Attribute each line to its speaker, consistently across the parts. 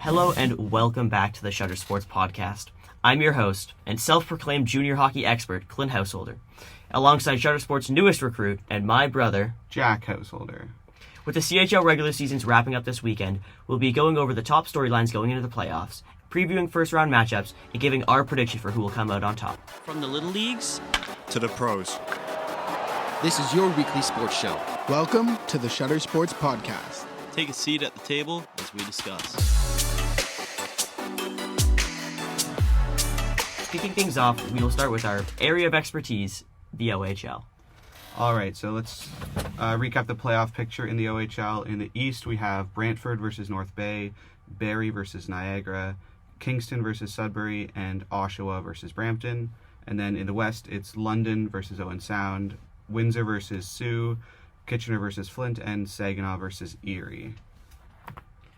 Speaker 1: Hello and welcome back to the Shutter Sports Podcast. I'm your host and self-proclaimed junior hockey expert, Clint Householder, alongside Shutter Sports' newest recruit and my brother,
Speaker 2: Jack Householder.
Speaker 1: With the CHL regular seasons wrapping up this weekend, we'll be going over the top storylines going into the playoffs, previewing first-round matchups, and giving our prediction for who will come out on top. From the little leagues
Speaker 3: to the pros.
Speaker 4: This is your weekly sports show.
Speaker 5: Welcome to the Shutter Sports Podcast.
Speaker 6: Take a seat at the table as we discuss.
Speaker 1: Kicking things off, we will start with our area of expertise, the OHL.
Speaker 2: All right, so let's recap the playoff picture in the OHL. In the East, we have Brantford versus North Bay, Barrie versus Niagara, Kingston versus Sudbury, and Oshawa versus Brampton. And then in the West, it's London versus Owen Sound, Windsor versus Sioux, Kitchener versus Flint, and Saginaw versus Erie.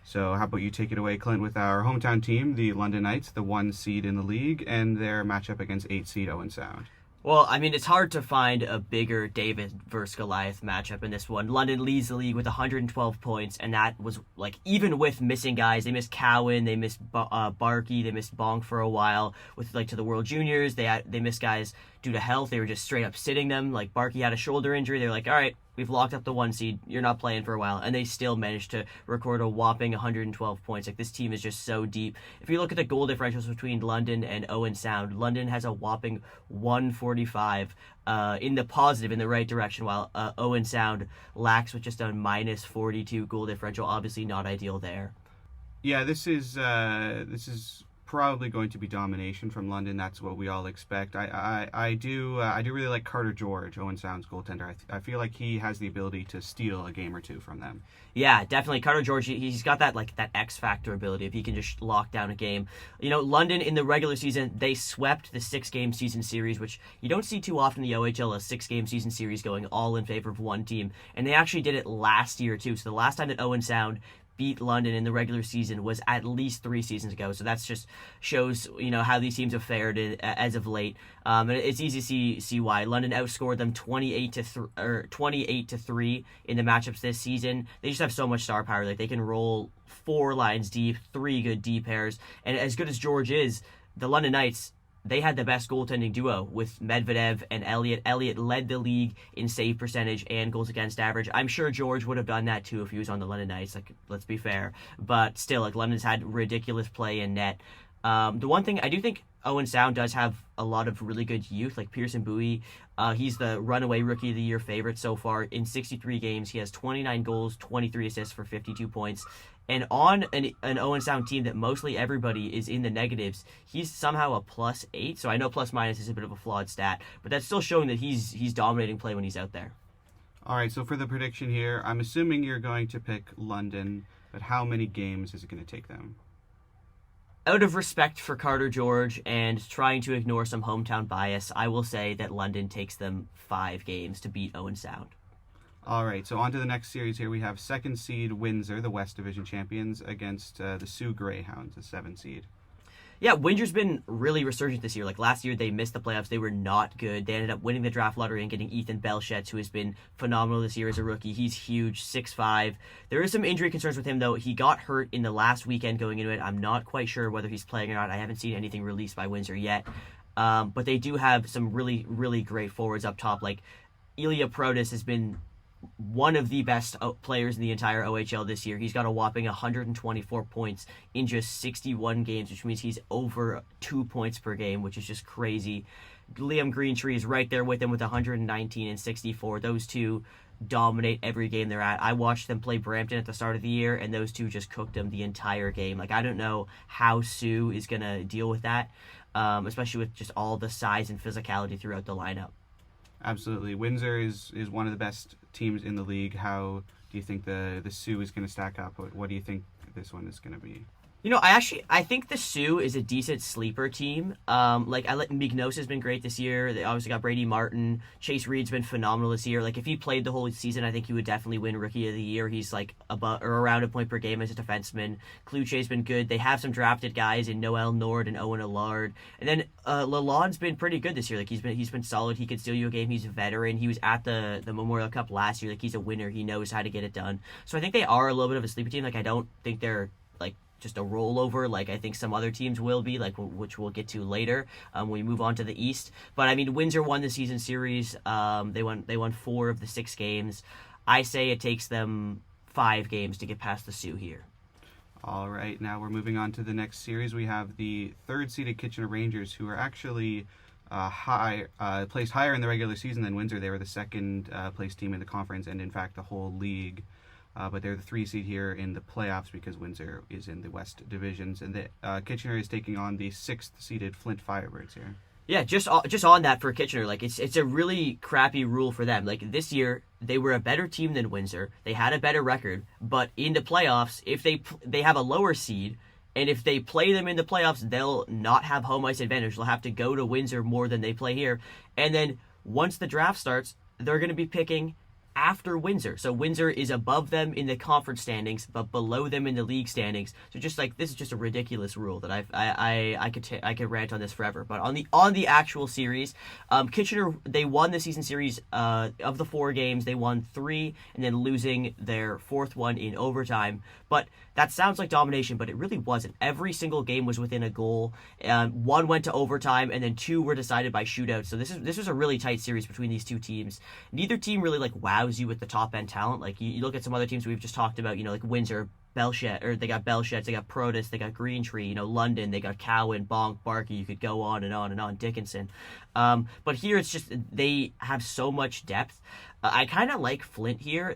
Speaker 2: So how about you take it away, Clint, with our hometown team, the London Knights, the 1 seed in the league, and their matchup against 8 seed Owen Sound.
Speaker 1: Well, I mean, it's hard to find a bigger David versus Goliath matchup in this one. London leads the league with 112 points, and that was, even with missing guys. They missed Cowan, they missed Barkey, they missed Bonk for a while. With, to the World Juniors, they missed guys due to health. They were just straight up sitting them. Barkey had a shoulder injury. They were like, all right, we've locked up the 1 seed. You're not playing for a while. And they still managed to record a whopping 112 points. This team is just so deep. If you look at the goal differentials between London and Owen Sound, London has a whopping 145 in the positive, in the right direction, while Owen Sound lacks with just a minus 42 goal differential. Obviously not ideal there.
Speaker 2: Yeah, this is probably going to be domination from London. That's what we all expect. I do really like Carter George, Owen Sound's goaltender. I feel like he has the ability to steal a game or two from them.
Speaker 1: Yeah, definitely. Carter George, he's got that X factor ability if he can just lock down a game. London in the regular season, they swept the 6-game season series, which you don't see too often in the OHL, a 6-game season series going all in favor of one team. And they actually did it last year too. So the last time that Owen Sound beat London in the regular season was at least 3 seasons ago. So that's just shows how these teams have fared as of late. And it's easy to see why. London outscored them 28 to 3 in the matchups this season. They just have so much star power. They can roll 4 lines deep, 3 good D pairs, and as good as George is, the London Knights, they had the best goaltending duo with Medvedev and Elliott. Elliott led the league in save percentage and goals against average. I'm sure George would have done that too if he was on the London Knights, let's be fair. But still, London's had ridiculous play in net. The one thing, I do think Owen Sound does have a lot of really good youth, like Pearson Bowie. He's the runaway Rookie of the Year favorite so far. In 63 games, he has 29 goals, 23 assists for 52 points. And on an Owen Sound team that mostly everybody is in the negatives, he's somehow a +8. So I know plus minus is a bit of a flawed stat, but that's still showing that he's dominating play when he's out there.
Speaker 2: All right, so for the prediction here, I'm assuming you're going to pick London, but how many games is it going to take them?
Speaker 1: Out of respect for Carter George and trying to ignore some hometown bias, I will say that London takes them 5 games to beat Owen Sound.
Speaker 2: All right, so on to the next series here. We have 2nd seed Windsor, the West Division champions, against the Sioux Greyhounds, the 7 seed.
Speaker 1: Yeah, Windsor's been really resurgent this year. Last year, they missed the playoffs. They were not good. They ended up winning the draft lottery and getting Ethan Belchetz, who has been phenomenal this year as a rookie. He's huge, 6'5". There is some injury concerns with him, though. He got hurt in the last weekend going into it. I'm not quite sure whether he's playing or not. I haven't seen anything released by Windsor yet. But they do have some really, really great forwards up top. Ilya Protas has been one of the best players in the entire OHL this year. He's got a whopping 124 points in just 61 games, which means he's over 2 points per game, which is just crazy. Liam Greentree is right there with him with 119 and 64. Those two dominate every game they're at. I watched them play Brampton at the start of the year, and those two just cooked them the entire game. I don't know how Sioux is going to deal with that, especially with just all the size and physicality throughout the lineup.
Speaker 2: Absolutely. Windsor is one of the best teams in the league. How do you think the Sioux is going to stack up? What do you think this one is going to be?
Speaker 1: I think the Sioux is a decent sleeper team. Mignos has been great this year. They obviously got Brady Martin. Chase Reed's been phenomenal this year. If he played the whole season, I think he would definitely win Rookie of the Year. He's above or around a point per game as a defenseman. Cloutier's been good. They have some drafted guys in Noel Nord and Owen Allard. And then Lalonde's been pretty good this year. He's been solid. He could steal you a game. He's a veteran. He was at the Memorial Cup last year. He's a winner. He knows how to get it done. So I think they are a little bit of a sleeper team. I don't think they're just a rollover, like I think some other teams will be, like which we'll get to later when we move on to the East. But I mean, Windsor won the season series. They won 4 of the 6 games. I say it takes them 5 games to get past the Sioux here.
Speaker 2: All right, now we're moving on to the next series. We have the 3rd-seeded Kitchener Rangers, who are actually placed higher in the regular season than Windsor. They were the 2nd place team in the conference, and in fact the whole league. But they're the 3 seed here in the playoffs because Windsor is in the West divisions, and the Kitchener is taking on the 6th-seeded Flint Firebirds here.
Speaker 1: Yeah, just on that for Kitchener, like it's a really crappy rule for them. Like this year, they were a better team than Windsor. They had a better record, but in the playoffs, if they have a lower seed, and if they play them in the playoffs, they'll not have home ice advantage. They'll have to go to Windsor more than they play here. And then once the draft starts, they're going to be picking after Windsor. So Windsor is above them in the conference standings, but below them in the league standings. So just like this is just a ridiculous rule that I could rant on this forever. But on the actual series, Kitchener, they won the season series of the 4 games. They won 3 and then losing their 4th one in overtime. But that sounds like domination, but it really wasn't. Every single game was within a goal. 1 went to overtime, and then 2 were decided by shootouts. So this was a really tight series between these 2 teams. Neither team really like wows you with the top end talent. Like you look at some other teams we've just talked about. Like Windsor, they got Belshets, they got Protus, they got Green Tree. London, they got Cowan, Bonk, Barkey. You could go on and on and on. Dickinson. But here it's just they have so much depth. I kind of like Flint here.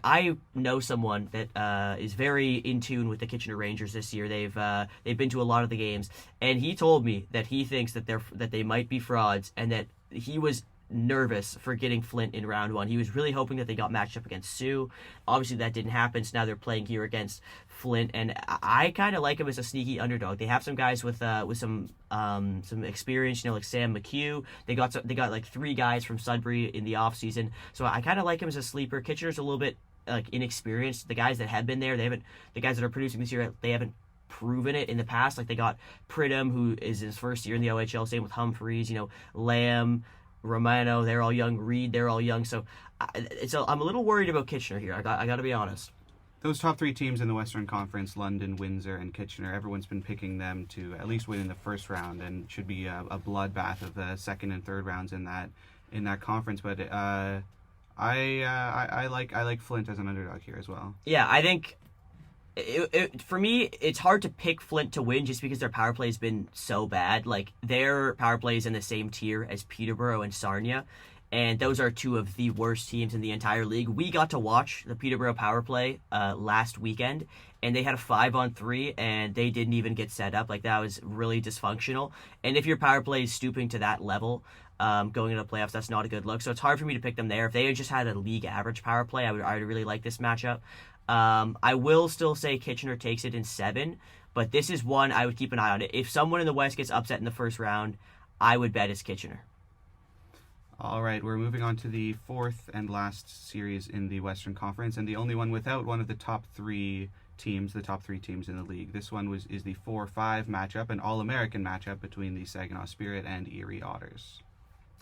Speaker 1: I know someone that is very in tune with the Kitchener Rangers this year. They've been to a lot of the games, and he told me that he thinks that they might be frauds, and that he was nervous for getting Flint in round 1. He was really hoping that they got matched up against Sioux. Obviously that didn't happen, so now they're playing here against Flint, and I kind of like him as a sneaky underdog. They have some guys with some experience, like Sam McHugh. They got like 3 guys from Sudbury in the offseason, so I kind of like him as a sleeper. Kitchener's a little bit like inexperienced. The guys that have been there, the guys that are producing this year, they haven't proven it in the past. Like they got Pridham, who is his first year in the OHL, same with Humphreys, Lamb, Romano, they're all young. Reed, they're all young. So I'm a little worried about Kitchener here. I got to be honest.
Speaker 2: Those top 3 teams in the Western Conference, London, Windsor, and Kitchener, everyone's been picking them to at least win in the first round, and should be a bloodbath of the second and third rounds in that conference. But I like Flint as an underdog here as well.
Speaker 1: Yeah, I think. For me, it's hard to pick Flint to win just because their power play has been so bad. Like, their power play is in the same tier as Peterborough and Sarnia, and those are 2 of the worst teams in the entire league. We got to watch the Peterborough power play last weekend, and they had a 5-on-3, and they didn't even get set up. Like, that was really dysfunctional. And if your power play is stooping to that level, going into the playoffs, that's not a good look. So it's hard for me to pick them there. If they had just had a league average power play, I would really like this matchup. I will still say Kitchener takes it in 7, but this is one I would keep an eye on. If someone in the West gets upset in the first round, I would bet it's Kitchener.
Speaker 2: All right, we're moving on to the 4th and last series in the Western Conference, and the only one without one of the top 3 teams, the top 3 teams in the league. This one is the 4-5 matchup, an All-American matchup between the Saginaw Spirit and Erie Otters.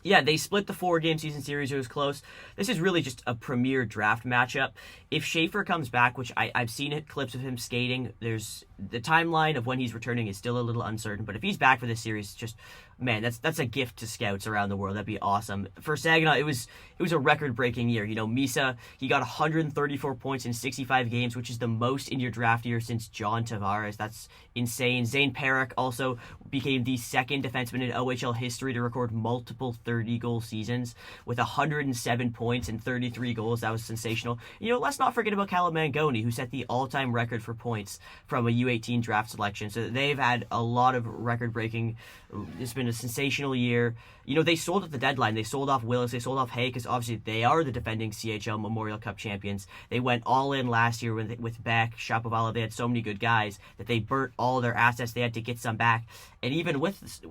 Speaker 1: Yeah, they split the 4-game season series. It was close. This is really just a premier draft matchup. If Schaefer comes back, which I've seen clips of him skating, there's the timeline of when he's returning is still a little uncertain. But if he's back for this series, just man, that's a gift to scouts around the world. That'd be awesome. For Saginaw, it was a record-breaking year. Misa, he got 134 points in 65 games, which is the most in your draft year since John Tavares. That's insane. Zane Perrick also became the 2nd defenseman in OHL history to record multiple 30-goal seasons with 107 points and 33 goals. That was sensational. Let's not forget about Callum Mangoni, who set the all-time record for points from a U18 draft selection. So they've had a lot of record-breaking. It's been a sensational year. They sold at the deadline. They sold off Willis. They sold off Hay because obviously they are the defending CHL Memorial Cup champions. They went all in last year with Beck, Shapovalov. They had so many good guys that they burnt all their assets. They had to get some back. And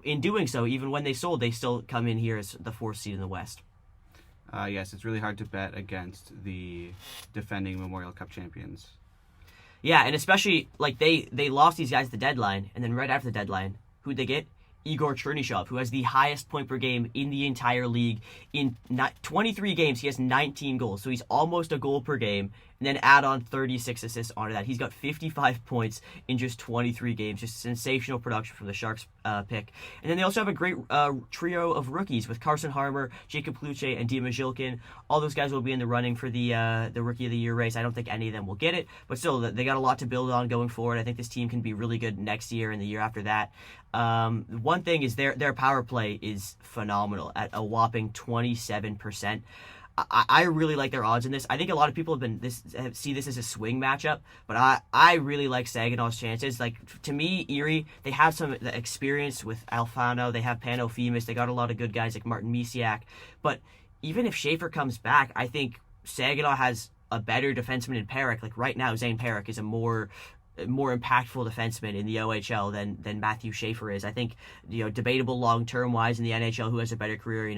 Speaker 1: in doing so, even when they sold, they still come in here as the 4th seed in the West.
Speaker 2: Yes, it's really hard to bet against the defending Memorial Cup champions.
Speaker 1: Yeah, and especially like they lost these guys at the deadline, and then right after the deadline, who'd they get? Igor Chernyshov, who has the highest point per game in the entire league. In 23 games, he has 19 goals, so he's almost a goal per game. and then add on 36 assists onto that. He's got 55 points in just 23 games. Just sensational production from the Sharks pick. And then they also have a great trio of rookies with Carson Harmer, Jacob Kluche, and Dima Zhilkin. All those guys will be in the running for the Rookie of the Year race. I don't think any of them will get it, but still, they got a lot to build on going forward. I think this team can be really good next year and the year after that. One thing is their power play is phenomenal at a whopping 27%. I really like their odds in this. I think a lot of people see this as a swing matchup, but I really like Saginaw's chances. Like, to me, Erie, they have some experience with Alfano. They have Pano Femus. They got a lot of good guys like Martin Misiak. But even if Schaefer comes back, I think Saginaw has a better defenseman in Perrick. Like, right now, Zane Perrick is a more impactful defenseman in the OHL than Matthew Schaefer is. I think, debatable long-term wise in the NHL who has a better career,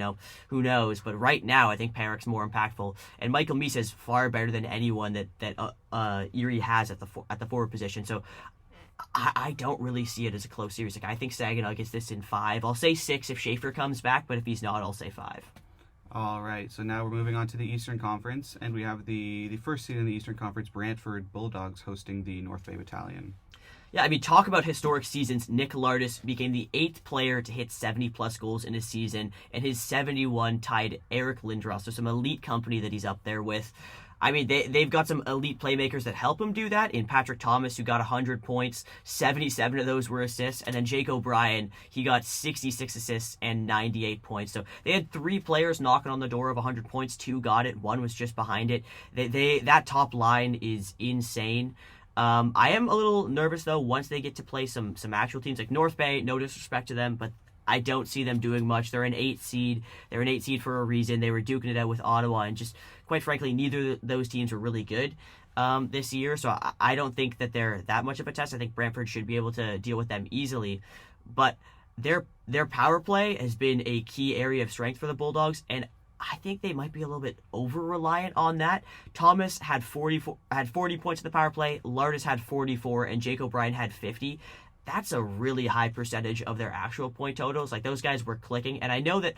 Speaker 1: who knows. But right now, I think Perrick's more impactful. And Michael Misa is far better than anyone that Erie has at the forward position. So I don't really see it as a close series. Like, I think Saginaw gets this in 5. I'll say 6 if Schaefer comes back, but if he's not, I'll say 5.
Speaker 2: All right, so now we're moving on to the Eastern Conference, and we have the first seed in the Eastern Conference, Brantford Bulldogs, hosting the North Bay Battalion.
Speaker 1: Yeah, I mean, talk about historic seasons. Nick Lardis became the 8th player to hit 70-plus goals in a season, and his 71 tied Eric Lindros, so some elite company that he's up there with. I mean, they've got some elite playmakers that help him do that. In Patrick Thomas, who got 100 points, 77 of those were assists. And then Jake O'Brien, he got 66 assists and 98 points. So they had 3 players knocking on the door of 100 points. 2 got it. 1 was just behind it. That top line is insane. I am a little nervous, though, once they get to play some actual teams. Like North Bay, no disrespect to them, but I don't see them doing much. They're an 8 seed. They're an 8 seed for a reason. They were duking it out with Ottawa, and just, quite frankly, neither of those teams were really good this year. So I don't think that they're that much of a test. I think Brantford should be able to deal with them easily. But their power play has been a key area of strength for the Bulldogs, and I think they might be a little bit over-reliant on that. Thomas had 40 points in the power play. Lardis had 44, and Jake O'Brien had 50. That's a really high percentage of their actual point totals. Like, those guys were clicking, and I know that,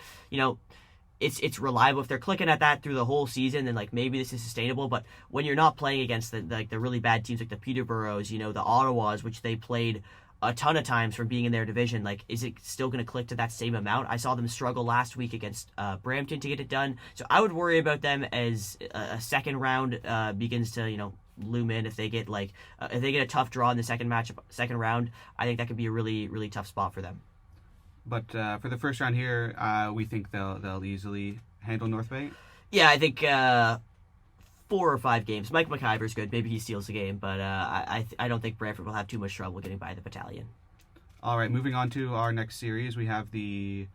Speaker 1: it's reliable. If they're clicking at that through the whole season, then maybe this is sustainable. But when you're not playing against the really bad teams like the Peterboroughs, the Ottawas, which they played a ton of times from being in their division, is it still going to click to that same amount? I saw them struggle last week against Brampton to get it done. So I would worry about them as a second round begins to, loom in. If they get a tough draw in the second round, I think that could be a really, really tough spot for them.
Speaker 2: But for the first round here, we think they'll easily handle North Bay.
Speaker 1: Yeah, I think 4 or 5 games. Mike McIver's good. Maybe he steals the game, but I don't think Brantford will have too much trouble getting by the Battalion.
Speaker 2: All right, moving on to our next series, we have the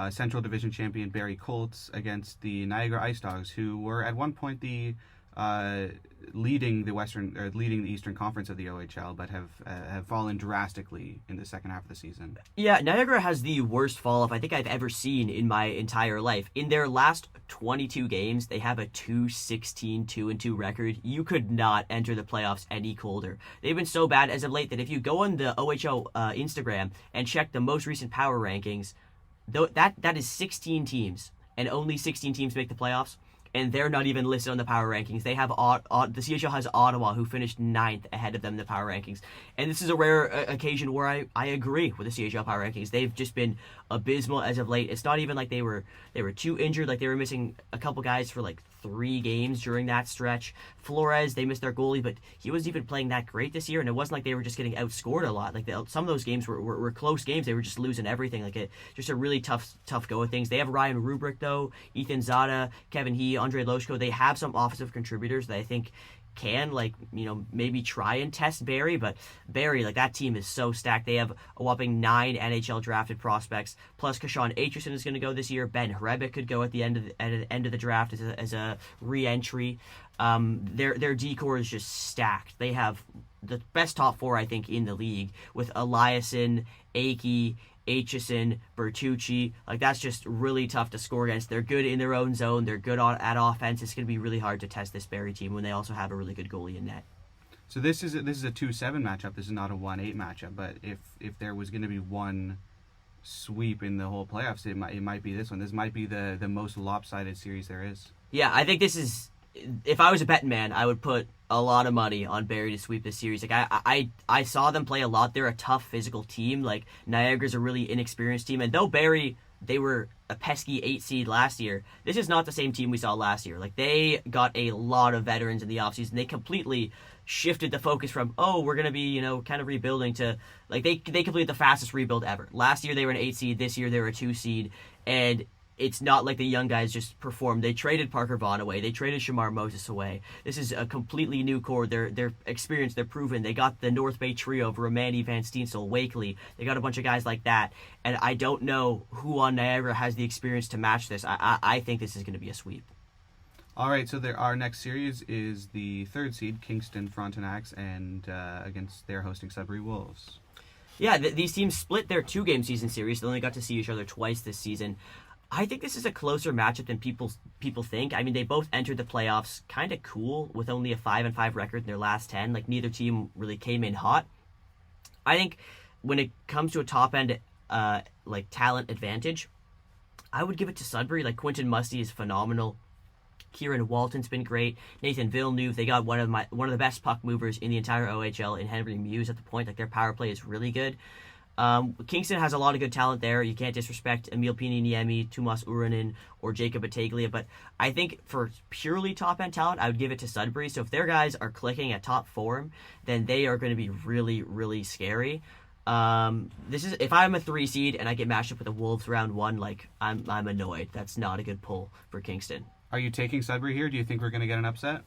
Speaker 2: Central Division champion Barrie Colts against the Niagara Ice Dogs, who were at one point the leading the Eastern Conference of the OHL, but have fallen drastically in the second half of the season.
Speaker 1: Yeah, Niagara has the worst fall-off I think I've ever seen in my entire life. In their last 22 games, they have a 2-16, 2-2 record. You could not enter the playoffs any colder. They've been so bad as of late that if you go on the OHL Instagram and check the most recent power rankings, that is 16 teams, and only 16 teams make the playoffs. And they're not even listed on the power rankings. They have the CHL has Ottawa, who finished 9th ahead of them in the power rankings. And this is a rare occasion where I agree with the CHL power rankings. They've just been abysmal as of late. It's not even like they were too injured. Like, they were missing a couple guys for 3 games during that stretch. Flores, they missed their goalie, but he wasn't even playing that great this year. And it wasn't like they were just getting outscored a lot. Some of those games were close games. They were just losing everything. Just a really tough go of things. They have Ryan Rubrick, though, Ethan Zada, Kevin He, Andre Loshko. They have some offensive contributors that I think can maybe try and test Barrie, but Barrie, that team is so stacked. They have a whopping 9 NHL drafted prospects, plus Kashawn Aitchison is going to go this year. Ben Hrebic could go at the end of the draft as a re-entry. Their decor is just stacked. They have the best top 4 I think in the league, with Eliason, Akey, Aitchison, Bertucci. That's just really tough to score against. They're good in their own zone. They're good at offense. It's going to be really hard to test this Barrie team when they also have a really good goalie in net.
Speaker 2: So this is a 2-7 matchup. This is not a 1-8 matchup. But if there was going to be one sweep in the whole playoffs, it might be this one. This might be the most lopsided series there is.
Speaker 1: Yeah, I think this is. If I was a betting man, I would put a lot of money on Barrie to sweep this series. Like I saw them play a lot. They're a tough physical team. Like Niagara's a really inexperienced team, and though Barrie, they were a pesky 8 seed last year, this is not the same team we saw last year. Like they got a lot of veterans in the offseason. They completely shifted the focus from, oh, we're going to be, kind of rebuilding to, like, they completed the fastest rebuild ever. Last year they were an 8 seed. This year they were a 2 seed. And it's not like the young guys just performed. They traded Parker Vaughn away. They traded Shamar Moses away. This is a completely new core. They're experienced. They're proven. They got the North Bay trio of Romani, Van Steensel, Wakely. They got a bunch of guys like that. And I don't know who on Niagara has the experience to match this. I think this is going to be a sweep.
Speaker 2: All right, so our next series is the 3rd seed, Kingston Frontenacs, and against their hosting Sudbury Wolves.
Speaker 1: Yeah, these teams split their 2-game season series. They only got to see each other twice this season. I think this is a closer matchup than people think. I mean, they both entered the playoffs kind of cool with only a 5-5 record in their last 10. Like, neither team really came in hot. I think when it comes to a top-end talent advantage, I would give it to Sudbury. Like, Quentin Musty is phenomenal. Kieran Walton's been great. Nathan Villeneuve, they got one of the best puck movers in the entire OHL in Henry Muse at the point. Like, their power play is really good. Kingston has a lot of good talent there. You can't disrespect Emil Pini-Niemi, Tuomas Uronen, or Jacob Battaglia, but I think for purely top-end talent, I would give it to Sudbury. So if their guys are clicking at top form, then they are going to be really, really scary. If I'm a 3 seed and I get matched up with the Wolves round 1, like, I'm annoyed. That's not a good pull for Kingston.
Speaker 2: Are you taking Sudbury here? Do you think we're going to get an upset?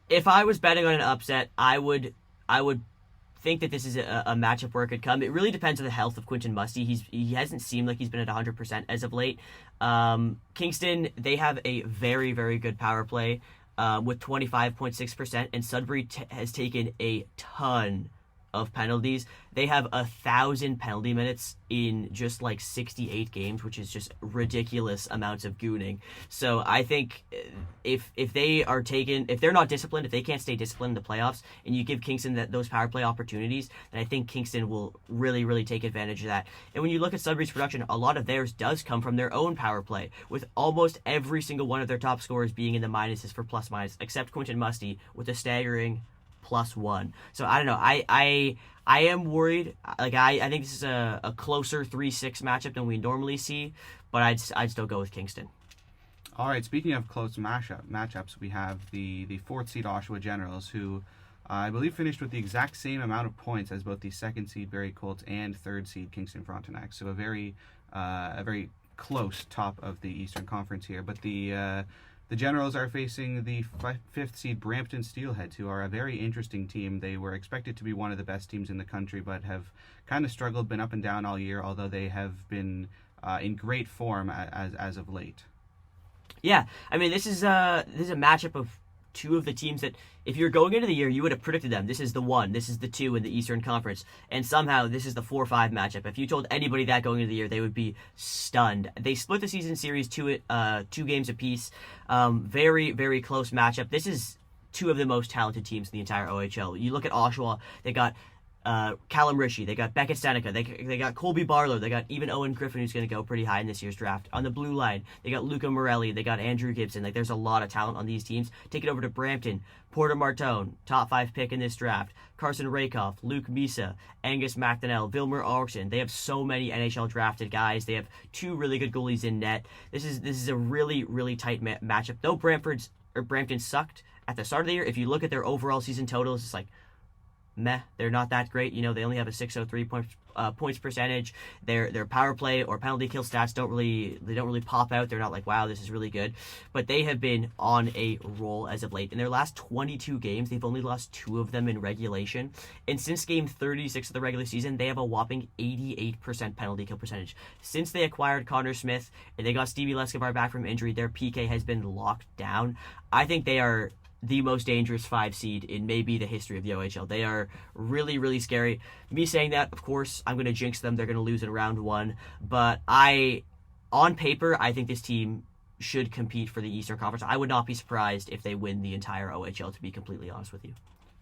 Speaker 1: If I was betting on an upset, I would think that this is a matchup where it could come. It really depends on the health of Quentin Musty. He hasn't seemed like he's been at 100% as of late. Kingston, they have a very, very good power play with 25.6%, and Sudbury has taken a ton of penalties. They have 1,000 penalty minutes in just like 68 games, which is just ridiculous amounts of gooning. So I think if they're not disciplined, if they can't stay disciplined in the playoffs, and you give Kingston those power play opportunities, then I think Kingston will really, really take advantage of that. And when you look at Sudbury's production, a lot of theirs does come from their own power play, with almost every single one of their top scorers being in the minuses for plus minus, except Quentin Musty with a staggering +1. So I don't know. I am worried. Like I think this is a closer 3-6 matchup than we normally see, but I'd still go with Kingston.
Speaker 2: All right. Speaking of close matchups, we have the 4th seed Oshawa Generals, who I believe finished with the exact same amount of points as both the 2nd seed Barrie Colts and 3rd seed Kingston Frontenac. So a very close top of the Eastern Conference here. But the Generals are facing the 5th seed Brampton Steelheads, who are a very interesting team. They were expected to be one of the best teams in the country, but have kind of struggled, been up and down all year, although they have been in great form as of late.
Speaker 1: Yeah, I mean, this is a matchup of two of the teams that, if you're going into the year, you would have predicted them. This is the 1, this is the 2 in the Eastern Conference, and somehow this is the 4-5 matchup. If you told anybody that going into the year, they would be stunned. They split the season series 2 games apiece. Very, very close matchup. This is 2 of the most talented teams in the entire OHL. You look at Oshawa, they got Callum Ritchie, they got Beckett Seneca, they got Colby Barlow, they got even Owen Griffin, who's going to go pretty high in this year's draft. On the blue line, they got Luca Morelli, they got Andrew Gibson. Like, there's a lot of talent on these teams. Take it over to Brampton, Porter Martone, top 5 pick in this draft, Carson Rakoff, Luke Misa, Angus McDonnell, Vilmer Augson. They have so many NHL drafted guys. They have 2 really good goalies in net. This is a really, really tight matchup. Though Brampton sucked at the start of the year, if you look at their overall season totals, it's like, meh, they're not that great. They only have a .603 points percentage. Their power play or penalty kill stats don't really pop out. They're not like, wow, this is really good. But they have been on a roll as of late. In their last 22 games, they've only lost 2 of them in regulation. And since game 36 of the regular season, they have a whopping 88% penalty kill percentage. Since they acquired Connor Smith and they got Stevie Leskovar back from injury, their PK has been locked down. I think they are the most dangerous 5 seed in maybe the history of the OHL. They are really, really scary. Me saying that, of course, I'm going to jinx them. They're going to lose in round 1. But on paper, I think this team should compete for the Eastern Conference. I would not be surprised if they win the entire OHL, to be completely honest with you.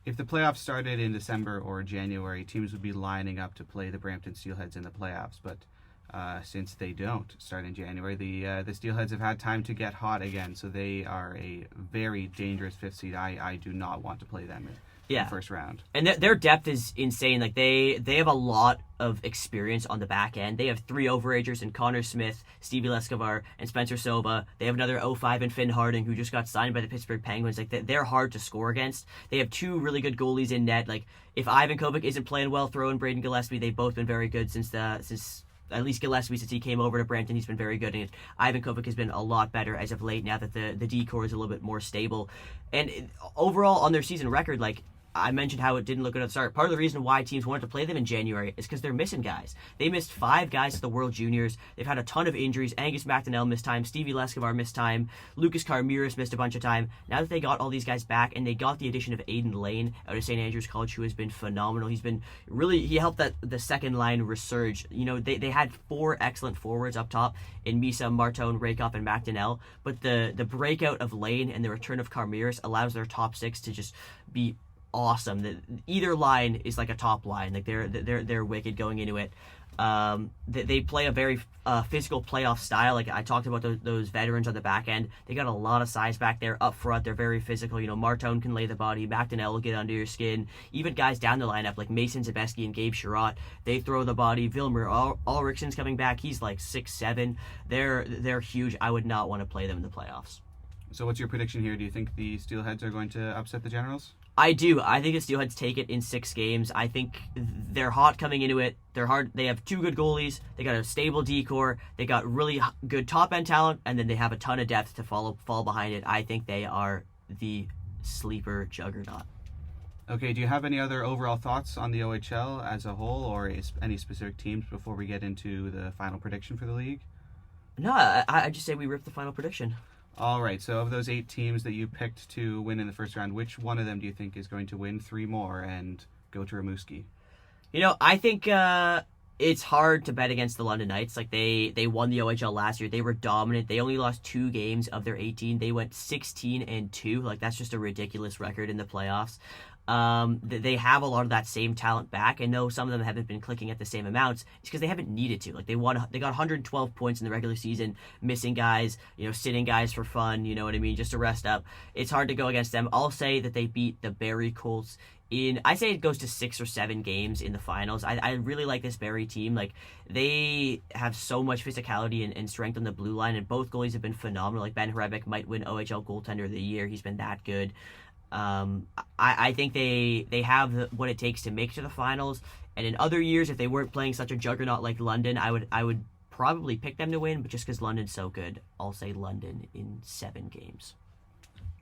Speaker 2: If the playoffs started in December or January, teams would be lining up to play the Brampton Steelheads in the playoffs. But since they don't start in January. The Steelheads have had time to get hot again, so they are a very dangerous 5th seed. I do not want to play them in the first round.
Speaker 1: And their depth is insane. Like they have a lot of experience on the back end. They have 3 overagers in Connor Smith, Stevie Lescovar, and Spencer Soba. They have another 05 in Finn Harding, who just got signed by the Pittsburgh Penguins. Like they're hard to score against. They have 2 really good goalies in net. Like if Ivan Kovic isn't playing well, throw in Braden Gillespie. They've both been very good since at least Gillespie, since he came over to Brampton, he's been very good. And Ivan Kovic has been a lot better as of late now that the D-core is a little bit more stable. And overall on their season record, like I mentioned how it didn't look good at the start. Part of the reason why teams wanted to play them in January is because they're missing guys. They missed 5 guys at the World Juniors. They've had a ton of injuries. Angus McDonnell missed time. Stevie Lescovar missed time. Lucas Carmiris missed a bunch of time. Now that they got all these guys back and they got the addition of Aiden Lane out of St. Andrews College, who has been phenomenal. He helped the second line resurge. You know, they had 4 excellent forwards up top in Misa, Martone, Rakoff, and McDonnell. But the breakout of Lane and the return of Carmiris allows their top 6 to just be awesome. Either line is like a top line. Like they're wicked going into it. They play a very physical playoff style. Like I talked about those veterans on the back end. They got a lot of size back there up front. They're very physical. You know, Martone can lay the body. McDonnell will get under your skin. Even guys down the lineup like Mason Zabeski and Gabe Sherratt, they throw the body. Vilmer Ulrichsen's coming back. He's like 6'7". They're huge. I would not want to play them in the playoffs.
Speaker 2: So what's your prediction here? Do you think the Steelheads are going to upset the Generals?
Speaker 1: I do. I think the Steelheads take it in 6 games. I think they're hot coming into it. They're hard. They have 2 good goalies. They got a stable D-core. They got really good top-end talent, and then they have a ton of depth to fall behind it. I think they are the sleeper juggernaut.
Speaker 2: Okay, do you have any other overall thoughts on the OHL as a whole, or any specific teams before we get into the final prediction for the league?
Speaker 1: No, I just say we rip the final prediction.
Speaker 2: All right, so of those 8 teams that you picked to win in the first round, which one of them do you think is going to win 3 more and go to Rimouski?
Speaker 1: You know, I think it's hard to bet against the London Knights. Like they won the OHL last year. They were dominant. They only lost 2 games of their 18. They went 16-2. Like that's just a ridiculous record in the playoffs. They have a lot of that same talent back, and though some of them haven't been clicking at the same amounts, it's because they haven't needed to. Like they got 112 points in the regular season, missing guys, you know, sitting guys for fun, you know what I mean, just to rest up. It's hard to go against them. I'll say that they beat the Barrie Colts I say it goes to 6 or 7 games in the finals. I really like this Barrie team. Like they have so much physicality and strength on the blue line, and both goalies have been phenomenal. Like Ben Hrebeck might win OHL goaltender of the year. He's been that good. I think they have what it takes to make it to the finals. And in other years, if they weren't playing such a juggernaut like London, I would probably pick them to win. But just because London's so good, I'll say London in 7 games.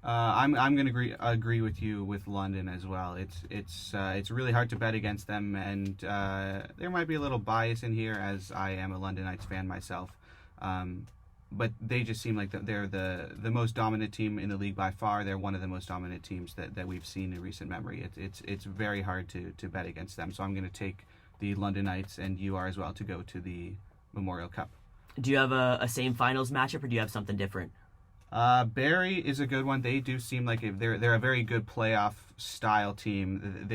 Speaker 2: I'm going to agree with you with London as well. It's really hard to bet against them, and there might be a little bias in here as I am a London Knights fan myself. But they just seem like they're the most dominant team in the league by far. They're one of the most dominant teams that we've seen in recent memory. It's very hard to bet against them. So I'm going to take the London Knights, and you are as well, to go to the Memorial Cup.
Speaker 1: Do you have a same finals matchup, or do you have something different?
Speaker 2: Barrie is a good one. They do seem like they're a very good playoff style team.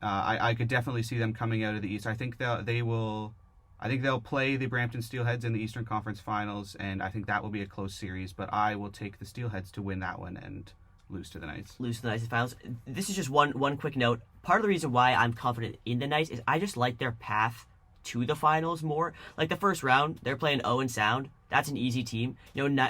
Speaker 2: I could definitely see them coming out of the East. I think they'll play the Brampton Steelheads in the Eastern Conference Finals, and I think that will be a close series. But I will take the Steelheads to win that one and lose to the Knights.
Speaker 1: Lose to the Knights in finals. This is just one quick note. Part of the reason why I'm confident in the Knights is I just like their path to the finals more. Like the first round, they're playing Owen Sound. That's an easy team. You know,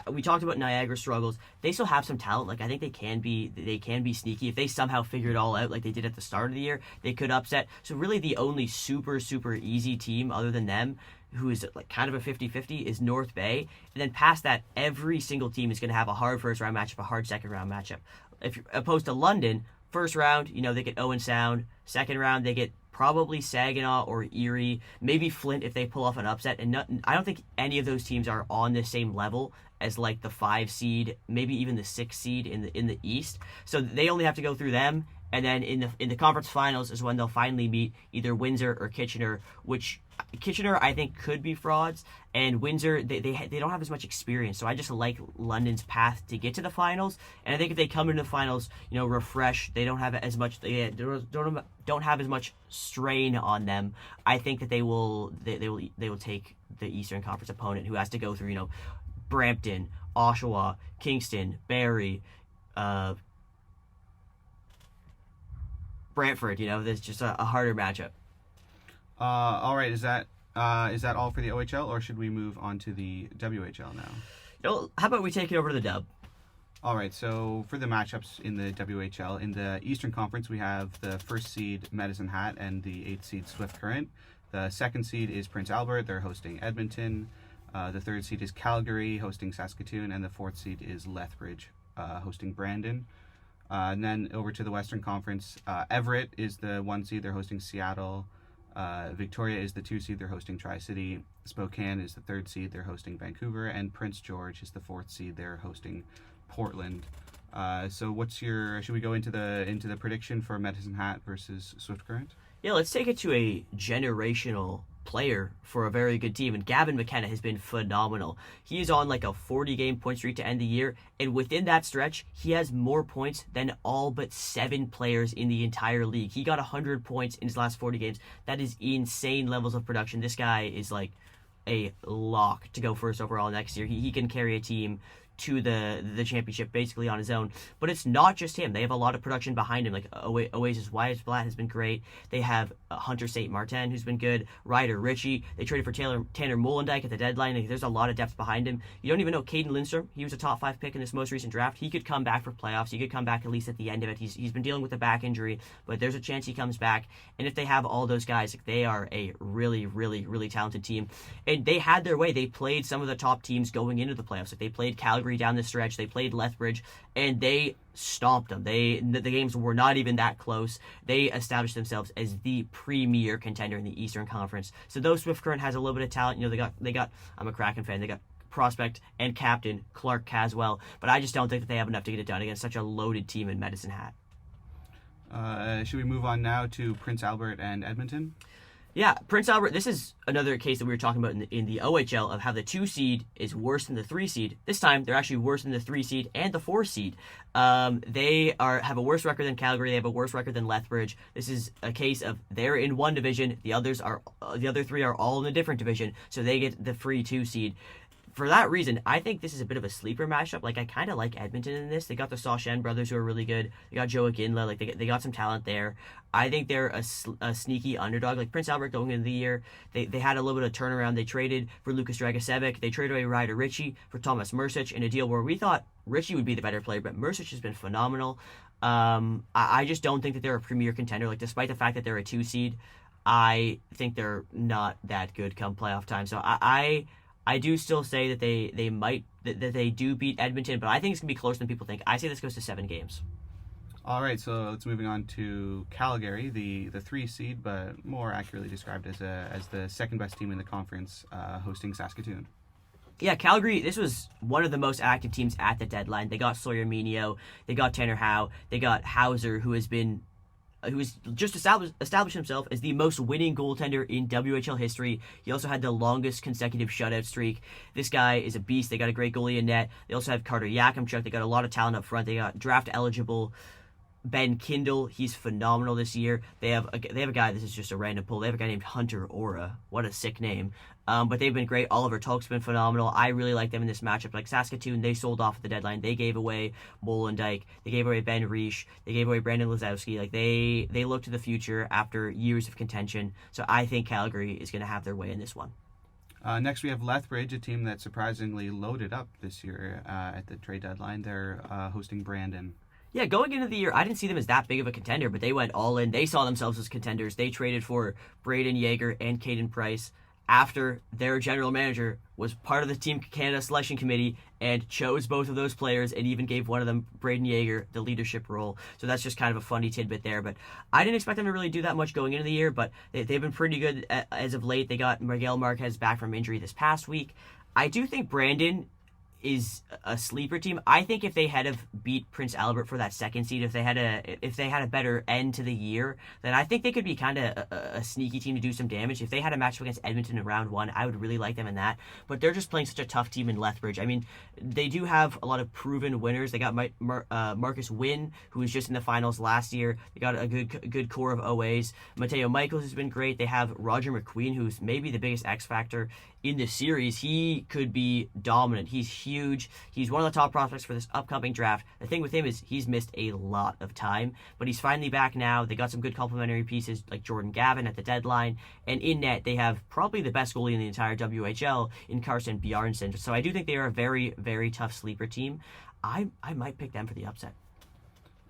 Speaker 1: we talked about Niagara struggles. They still have some talent. Like I think they can be sneaky if they somehow figure it all out, like they did at the start of the year. They could upset. So really, the only super easy team other than them, who is like kind of a 50-50, is North Bay. And then past that, every single team is going to have a hard first round matchup, a hard second round matchup. If you're opposed to London, first round, you know, they get Owen Sound. Second round, they get probably Saginaw or Erie, maybe Flint if they pull off an upset. And I don't think any of those teams are on the same level as like the 5 seed, maybe even the 6 seed in the East. So they only have to go through them, And then in the conference finals is when they'll finally meet either Windsor or Kitchener, which Kitchener I think could be frauds, and Windsor they don't have as much experience. So I just like London's path to get to the finals, and I think if they come into the finals, refreshed, they don't have as much don't have as much strain on them. I think that they will take the Eastern Conference opponent, who has to go through Brampton, Oshawa, Kingston, Barrie, Brantford. There's just a harder matchup.
Speaker 2: All right, is that all for the OHL, or should we move on to the WHL now?
Speaker 1: How about we take it over to the Dub?
Speaker 2: All right, so for the matchups in the WHL, in the Eastern Conference, we have the first seed Medicine Hat and the 8th seed Swift Current. The second seed is Prince Albert. They're hosting Edmonton. The third seed is Calgary, hosting Saskatoon, and the fourth seed is Lethbridge, hosting Brandon. And then over to the Western Conference, Everett is the 1 seed. They're hosting Seattle. Victoria is the 2 seed. They're hosting Tri-City. Spokane is the 3rd seed. They're hosting Vancouver. And Prince George is the 4th seed. They're hosting Portland. So should we go into the prediction for Medicine Hat versus Swift Current?
Speaker 1: Yeah, let's take it to a generational player for a very good team, and Gavin McKenna has been phenomenal. He is on like a 40-game point streak to end the year, and within that stretch, he has more points than all but 7 players in the entire league. He got 100 points in his last 40 games. That is insane levels of production. This guy is like a lock to go first overall next year. He can carry a team to the championship basically on his own. But it's not just him. They have a lot of production behind him. Like Oasis Wyatt Blatt has been great. They have Hunter St. Martin, who's been good. Ryder Ritchie. They traded for Tanner Molendyke at the deadline. Like, there's a lot of depth behind him. You don't even know Caden Lindstrom. He was a top 5 pick in this most recent draft. He could come back for playoffs. He could come back at least at the end of it. He's been dealing with a back injury, but there's a chance he comes back. And if they have all those guys, like, they are a really, really, really talented team. And they had their way. They played some of the top teams going into the playoffs. Like, they played Calgary down the stretch. They played Lethbridge, and they stomped them. The games were not even that close. They established themselves as the premier contender in the Eastern Conference. So though Swift Current has a little bit of talent, they got I'm a Kraken fan. They got prospect and captain Clark Caswell, but I just don't think that they have enough to get it done against such a loaded team in Medicine Hat.
Speaker 2: Should we move on now to Prince Albert and Edmonton?
Speaker 1: Yeah, Prince Albert, this is another case that we were talking about in the OHL of how the 2 seed is worse than the 3 seed. This time, they're actually worse than the 3 seed and the 4 seed. They have a worse record than Calgary. They have a worse record than Lethbridge. This is a case of they're in one division. The other 3 are all in a different division, so they get the free 2 seed. For that reason, I think this is a bit of a sleeper matchup. Like, I kind of like Edmonton in this. They got the Sawshen brothers, who are really good. They got Joe Aginla. Like, they got some talent there. I think they're a sneaky underdog. Like, Prince Albert going into the year, they had a little bit of turnaround. They traded for Lucas Dragicevic. They traded away Ryder Ritchie for Thomas Mursic in a deal where we thought Ritchie would be the better player, but Mursic has been phenomenal. I just don't think that they're a premier contender. Like, despite the fact that they're a 2 seed, I think they're not that good come playoff time. So I do still say that they do beat Edmonton, but I think it's going to be closer than people think. I say this goes to 7 games.
Speaker 2: All right, so let's moving on to Calgary, the 3 seed, but more accurately described as the second best team in the conference, hosting Saskatoon.
Speaker 1: Yeah, Calgary, this was one of the most active teams at the deadline. They got Sawyer Minio, they got Tanner Howe, they got Hauser, who has just established himself as the most winning goaltender in WHL history. He also had the longest consecutive shutout streak. This guy is a beast. They got a great goalie in net. They also have Carter Yakimchuk. They got a lot of talent up front. They got draft eligible Ben Kindle. He's phenomenal this year. They have a guy, this is just a random pull. They have a guy named Hunter Ora. What a sick name. But they've been great. Oliver Tulk's been phenomenal. I really like them in this matchup. Like Saskatoon, they sold off at the deadline. They gave away Molendyke. They gave away Ben Reich. They gave away Brandon Lazowski. Like they look to the future after years of contention. So I think Calgary is going to have their way in this one.
Speaker 2: Next, we have Lethbridge, a team that surprisingly loaded up this year at the trade deadline. They're hosting Brandon.
Speaker 1: Yeah, going into the year, I didn't see them as that big of a contender, but they went all in. They saw themselves as contenders. They traded for Braden Yeager and Caden Price after their general manager was part of the Team Canada selection committee and chose both of those players and even gave one of them, Braden Yeager, the leadership role. So that's just kind of a funny tidbit there. But I didn't expect them to really do that much going into the year, but they've been pretty good as of late. They got Miguel Marquez back from injury this past week. I do think Brandon is a sleeper team. I think if they had have beat Prince Albert for that second seed, if they had a better end to the year, then I think they could be kind of a sneaky team to do some damage. If they had a matchup against Edmonton in round 1, I would really like them in that. But they're just playing such a tough team in Lethbridge. I mean, they do have a lot of proven winners. They got Marcus Wynn, who was just in the finals last year. They got a good core of OAs. Mateo Michaels has been great. They have Roger McQueen, who's maybe the biggest X factor in the series. He could be dominant. He's huge. He's one of the top prospects for this upcoming draft. The thing with him is he's missed a lot of time, but he's finally back now. They got some good complementary pieces like Jordan Gavin at the deadline, and in net they have probably the best goalie in the entire WHL in Carson Bjarnson. So I do think they are a very, very tough sleeper team. I might pick them for the upset.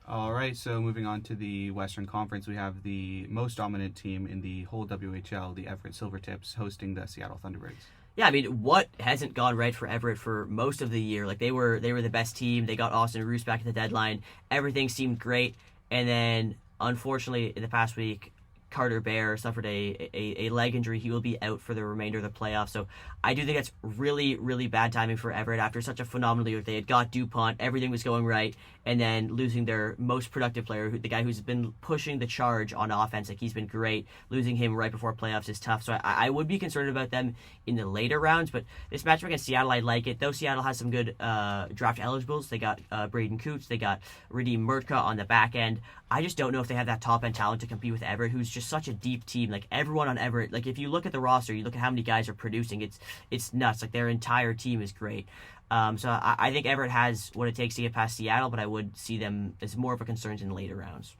Speaker 2: All right, so moving on to the Western Conference, we have the most dominant team in the whole WHL, the Everett Silvertips, hosting the Seattle Thunderbirds.
Speaker 1: Yeah, I mean, what hasn't gone right for Everett for most of the year? Like, they were the best team. They got Austin Roos back at the deadline. Everything seemed great. And then, unfortunately, in the past week, Carter Bear suffered a leg injury. He will be out for the remainder of the playoffs. So I do think that's really, really bad timing for Everett after such a phenomenal year. They had got DuPont. Everything was going right. And then losing their most productive player, the guy who's been pushing the charge on offense. Like, he's been great. Losing him right before playoffs is tough. So I would be concerned about them in the later rounds. But this matchup against Seattle, I like it. Though Seattle has some good draft eligibles. They got Braden Coots. They got Radim Murtka on the back end. I just don't know if they have that top-end talent to compete with Everett, who's just such a deep team. Like, everyone on Everett, like, if you look at the roster, you look at how many guys are producing, it's nuts. Like, their entire team is great. So I think Everett has what it takes to get past Seattle, but I would see them as more of a concern in the later rounds.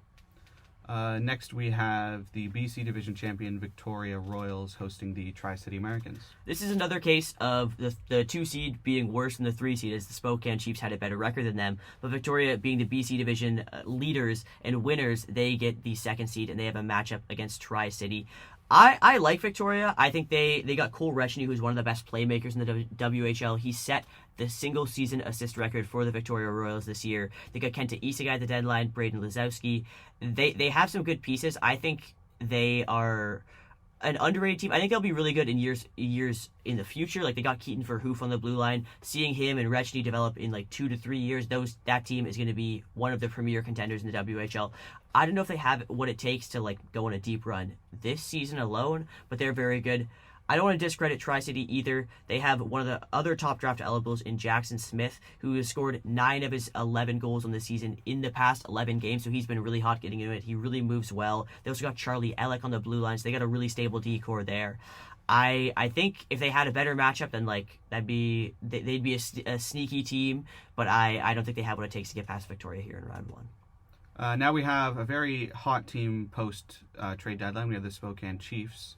Speaker 2: Next, we have the BC Division champion Victoria Royals hosting the Tri-City Americans.
Speaker 1: This is another case of the 2 seed being worse than the 3 seed, as the Spokane Chiefs had a better record than them. But Victoria, being the BC Division leaders and winners, they get the 2nd seed, and they have a matchup against Tri-City. I like Victoria. I think they got Cole Rechny, who's one of the best playmakers in the WHL. He set the single season assist record for the Victoria Royals this year. They got Kenta Isegai at the deadline, Braden Lazowski. They have some good pieces. I think they are an underrated team. I think they'll be really good in years in the future. Like, they got Keaton Verhoof on the blue line. Seeing him and Rechny develop in like 2 to 3 years, that team is going to be one of the premier contenders in the WHL. I don't know if they have what it takes to like go on a deep run this season alone, but they're very good. I don't want to discredit Tri-City either. They have one of the other top draft eligibles in Jackson Smith, who has scored 9 of his 11 goals on the season in the past 11 games, so he's been really hot getting into it. He really moves well. They also got Charlie Ellick on the blue line, so they got a really stable D-core there. I think if they had a better matchup, then like they'd be a sneaky team, but I don't think they have what it takes to get past Victoria here in round 1.
Speaker 2: Now we have a very hot team post trade deadline. We have the Spokane Chiefs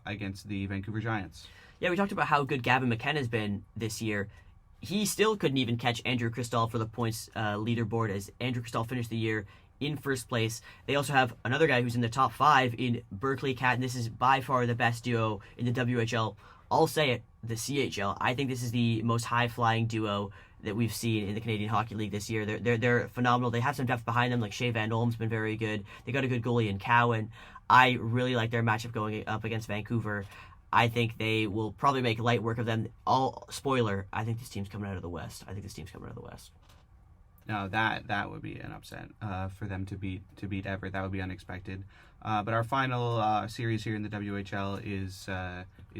Speaker 2: against the Vancouver Giants.
Speaker 1: Yeah, we talked about how good Gavin McKenna's been this year. He still couldn't even catch Andrew Cristall for the points leaderboard, as Andrew Cristall finished the year in first place. They also have another guy who's in the top 5 in Berkeley Cat, and this is by far the best duo in the WHL. I'll say it, the CHL. I think this is the most high-flying duo that we've seen in the Canadian Hockey League this year. They're phenomenal. They have some depth behind them, like Shea Van Olm's been very good. They got a good goalie in Cowan. I really like their matchup going up against Vancouver. I think they will probably make light work of them. Spoiler, I think this team's coming out of the West.
Speaker 2: No, that would be an upset for them to beat Everett. That would be unexpected. But our final series here in the WHL is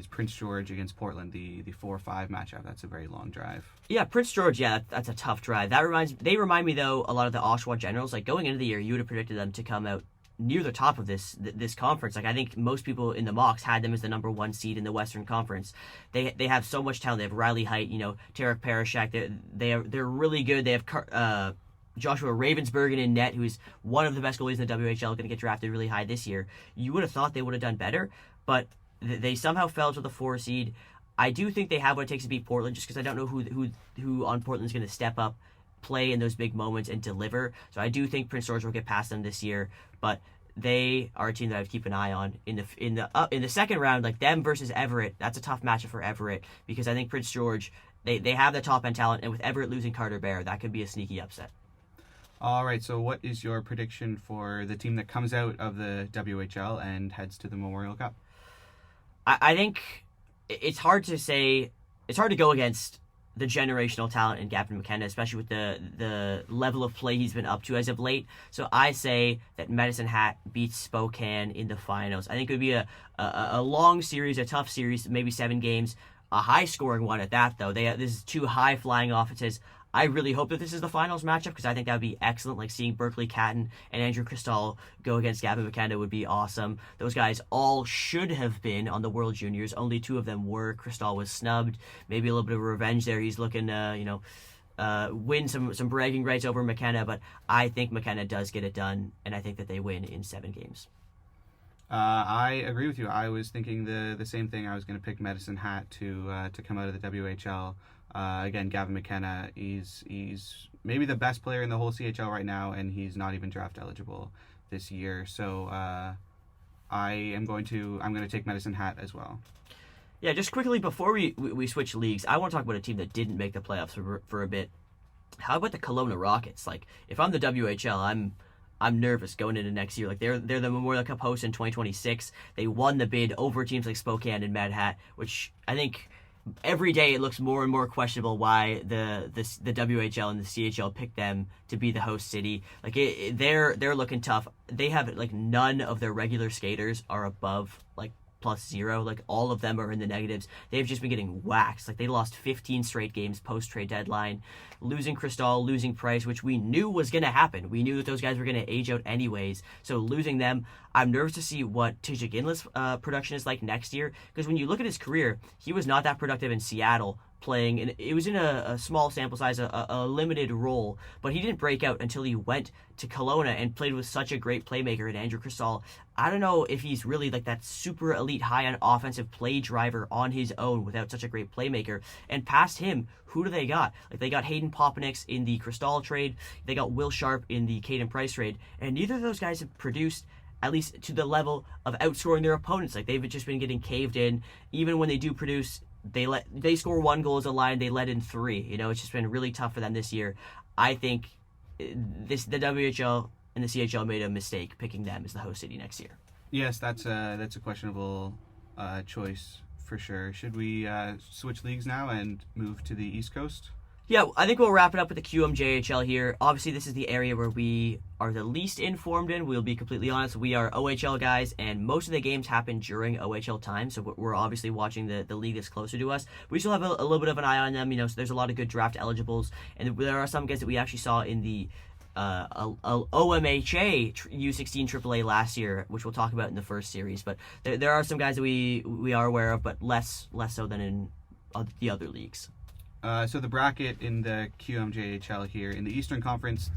Speaker 2: Prince George against Portland, the 4-5 matchup. That's a very long drive. Yeah,
Speaker 1: Prince George, that's a tough drive. They remind me though a lot of the Oshawa Generals. Like, going into the year, you would have predicted them to come out near the top of this conference. Like, I think most people in the mocks had them as the number 1 seed in the Western Conference. They have so much talent. They have Riley Height, Tarek Parashak. They're really good. They have Joshua Ravensbergen in net, who's one of the best goalies in the WHL, going to get drafted really high this year. You would have thought they would have done better, but they somehow fell to the 4 seed. I do think they have what it takes to beat Portland, just because I don't know who on Portland's going to step up, play in those big moments, and deliver. So I do think Prince George will get past them this year, but they are a team that I would keep an eye on in the second round. Like, them versus Everett, that's a tough matchup for Everett, because I think Prince George, they have the top end talent, and with Everett losing Carter Bear, that could be a sneaky upset.
Speaker 2: All right, so what is your prediction for the team that comes out of the WHL and heads to the Memorial Cup?
Speaker 1: I think it's hard to say. It's hard to go against the generational talent in Gavin McKenna, especially with the level of play he's been up to as of late. So I say that Medicine Hat beats Spokane in the finals. I think it would be a long series, a tough series, maybe 7 games, a high-scoring one at that, though. This is 2 high-flying offenses. I really hope that this is the finals matchup because I think that would be excellent. Like seeing Berkeley Catton and Andrew Cristal go against Gavin McKenna would be awesome. Those guys all should have been on the World Juniors. Only 2 of them were. Cristal was snubbed. Maybe a little bit of revenge there. He's looking to, win some bragging rights over McKenna. But I think McKenna does get it done, and I think that they win in 7 games.
Speaker 2: I agree with you. I was thinking the same thing. I was going to pick Medicine Hat to come out of the WHL. Again, Gavin McKenna, he's maybe the best player in the whole CHL right now, and he's not even draft eligible this year. So I'm going to take Medicine Hat as well.
Speaker 1: Yeah, just quickly before we switch leagues, I want to talk about a team that didn't make the playoffs for a bit. How about the Kelowna Rockets? Like, if I'm the WHL, I'm nervous going into next year. Like they're the Memorial Cup host in 2026. They won the bid over teams like Spokane and Mad Hat, which I think every day it looks more and more questionable why the WHL and the CHL picked them to be the host city. Like they're looking tough. They have like none of their regular skaters are above like +0. Like all of them are in the negatives. They've just been getting waxed. Like they lost 15 straight games post trade deadline, losing Cristal, losing Price, which we knew was going to happen. We knew that those guys were going to age out anyways. So losing them, I'm nervous to see what Tijik Inlet's production is like next year, because when you look at his career, he was not that productive in Seattle playing, and it was in a small sample size, a limited role, but he didn't break out until he went to Kelowna and played with such a great playmaker in Andrew Cristal. I don't know if he's really like that super elite high-end offensive play driver on his own without such a great playmaker. And past him, who do they got? Like they got Hayden Poppenix in the Cristal trade, they got Will Sharp in the Caden Price trade, and neither of those guys have produced at least to the level of outscoring their opponents. Like they've just been getting caved in. Even when they do produce, they score 1 goal as a line, they let in 3. It's just been really tough for them this year. I think the WHL and the CHL made a mistake picking them as the host city next year.
Speaker 2: Yes, that's a questionable choice for sure. Should we switch leagues now and move to the East Coast?
Speaker 1: Yeah, I think we'll wrap it up with the QMJHL here. Obviously, this is the area where we are the least informed in. We'll be completely honest. We are OHL guys, and most of the games happen during OHL time, so we're obviously watching the league that's closer to us. We still have a little bit of an eye on them. So there's a lot of good draft eligibles, and there are some guys that we actually saw in the OMHA U16 AAA last year, which we'll talk about in the first series. But there are some guys that we are aware of, but less so than in the other leagues.
Speaker 2: So the bracket in the QMJHL here, in the Eastern Conference,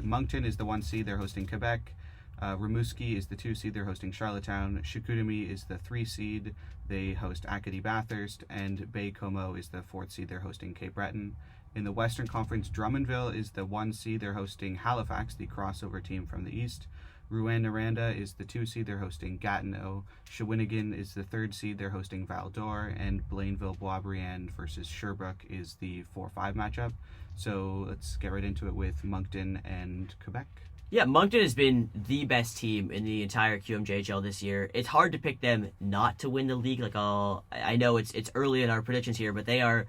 Speaker 2: Moncton is the 1 seed, they're hosting Quebec. Rimouski is the 2 seed, they're hosting Charlottetown. Chicoutimi is the 3 seed, they host Acadie Bathurst. And Baie-Comeau is the 4th seed, they're hosting Cape Breton. In the Western Conference, Drummondville is the 1 seed, they're hosting Halifax, the crossover team from the East. Rouyn-Noranda is the 2 seed, they're hosting Gatineau. Shawinigan is the 3rd seed, they're hosting Val-d'Or. And Blainville-Boisbriand versus Sherbrooke is the 4-5 matchup. So let's get right into it with Moncton and Quebec.
Speaker 1: Yeah, Moncton has been the best team in the entire QMJHL this year. It's hard to pick them not to win the league. I know it's early in our predictions here, but they are